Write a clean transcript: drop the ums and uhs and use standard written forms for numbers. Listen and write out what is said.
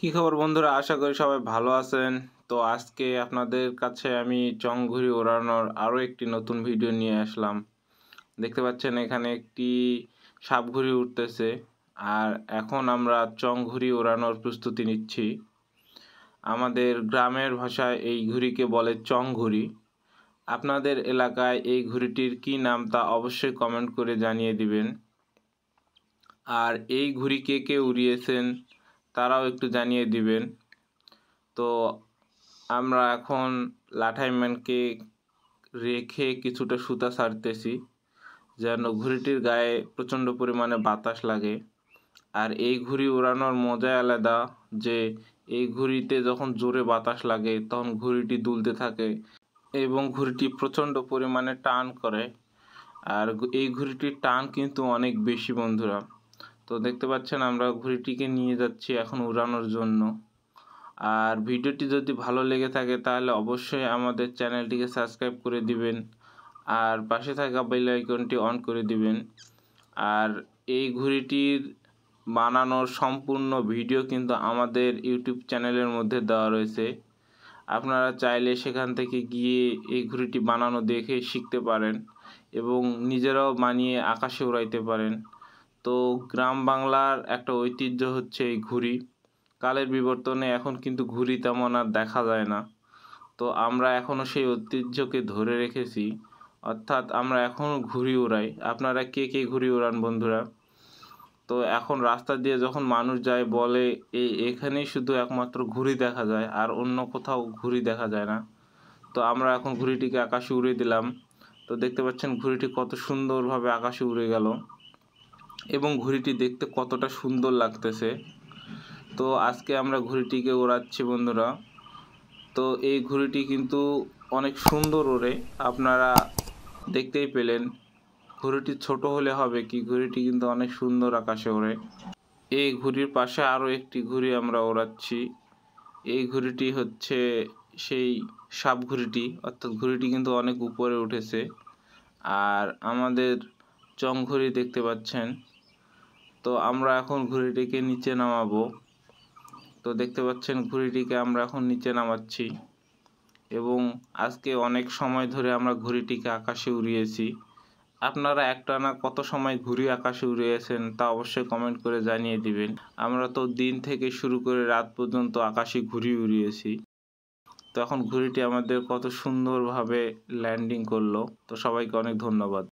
কি খবর বন্ধুরা, আশা করি সবাই ভালো আছেন। তো আজকে আপনাদের কাছে আমি চং ঘুড়ি ওড়ানোর আরও একটি নতুন ভিডিও নিয়ে আসলাম। দেখতে পাচ্ছেন এখানে একটি সাপ ঘুড়ি উঠতেছে, আর এখন আমরা চং ঘুড়ি ওড়ানোর প্রস্তুতি নিচ্ছি। আমাদের গ্রামের ভাষায় এই ঘুড়িকে বলে চং ঘুড়ি। আপনাদের এলাকায় এই ঘুড়িটির কী নাম তা অবশ্যই কমেন্ট করে জানিয়ে দিবেন। আর এই ঘুড়ি কে কে উড়িয়েছেন তারাও একটু জানিয়ে দিবেন। তো আমরা এখন লাঠাইম্যানকে রেখে কিছুটা সুতা ছাড়তেছি, যেন ঘুড়িটির গায়ে প্রচণ্ড পরিমাণে বাতাস লাগে। আর এই ঘুড়ি ওড়ানোর মজাই আলাদা, যে এই ঘুড়িতে যখন জোরে বাতাস লাগে তখন ঘুড়িটি দুলতে থাকে এবং ঘুড়িটি প্রচণ্ড পরিমাণে টান করে। আর এই ঘুড়িটির টান কিন্তু অনেক বেশি বন্ধুরা। তো দেখতে পাচ্ছেন আমরা ঘুড়িটিকে নিয়ে যাচ্ছি এখন উড়ানোর জন্য। আর ভিডিওটি যদি ভালো লেগে থাকে তাহলে অবশ্যই আমাদের চ্যানেলটিকে সাবস্ক্রাইব করে দিবেন, আর পাশে থাকা বেল আইকনটি অন করে দিবেন। আর এই ঘুড়িটির বানানোর সম্পূর্ণ ভিডিও কিন্তু আমাদের ইউটিউব চ্যানেলের মধ্যে দেওয়া রয়েছে। আপনারা চাইলে সেখান থেকে গিয়ে এই ঘুড়িটি বানানো দেখে শিখতে পারেন এবং নিজেরাও বানিয়ে আকাশে উড়াইতে পারেন। তো গ্রাম বাংলার একটা ঐতিহ্য হচ্ছে এই ঘুড়ি। কালের বিবর্তনে এখন কিন্তু ঘুড়ি তেমন আর দেখা যায় না। তো আমরা এখনও সেই ঐতিহ্যকে ধরে রেখেছি, অর্থাৎ আমরা এখনও ঘুড়ি উড়াই। আপনারা কে কে ঘুড়ি উড়ান বন্ধুরা? তো এখন রাস্তা দিয়ে যখন মানুষ যায় বলে এখানেই শুধু একমাত্র ঘুড়ি দেখা যায়, আর অন্য কোথাও ঘুড়ি দেখা যায় না। তো আমরা এখন ঘুড়িটিকে আকাশে উড়িয়ে দিলাম। তো দেখতে পাচ্ছেন ঘুড়িটি কত সুন্দরভাবে আকাশে উড়ে গেল এবং ঘুড়িটি দেখতে কতটা সুন্দর লাগতেছে। তো আজকে আমরা ঘুড়িটিকে ওড়াচ্ছি বন্ধুরা। তো এই ঘুড়িটি কিন্তু অনেক সুন্দর ওড়ে, আপনারা দেখতেই পেলেন। ঘুড়িটি ছোট হলে হবে কি, ঘুড়িটি কিন্তু অনেক সুন্দর আকাশে ওড়ে। এই ঘুড়ির পাশে আরও একটি ঘুড়ি আমরা ওড়াচ্ছি। এই ঘুড়িটি হচ্ছে সেই সাপ ঘুড়িটি, অর্থাৎ ঘুড়িটি কিন্তু অনেক উপরে উঠেছে। আর আমাদের চং ঘুড়ি দেখতে পাচ্ছেন। তো আমরা এখন ঘুড়িটিকে নিচে নামাবো। তো দেখতে পাচ্ছেন ঘুড়িটিকে আমরা এখন নিচে নামাচ্ছি এবং আজকে অনেক সময় ধরে আমরা ঘুড়িটিকে আকাশে উড়িয়েছি। আপনারা একটানা কত সময় ঘুড়ি আকাশে উড়িয়েছেন তা অবশ্যই কমেন্ট করে জানিয়ে দিবেন। আমরা তো দিন থেকে শুরু করে রাত পর্যন্ত আকাশে ঘুড়ি উড়িয়েছি। তো এখন ঘুড়িটি আমাদের কত সুন্দরভাবে ল্যান্ডিং করলো। তো সবাইকে অনেক ধন্যবাদ।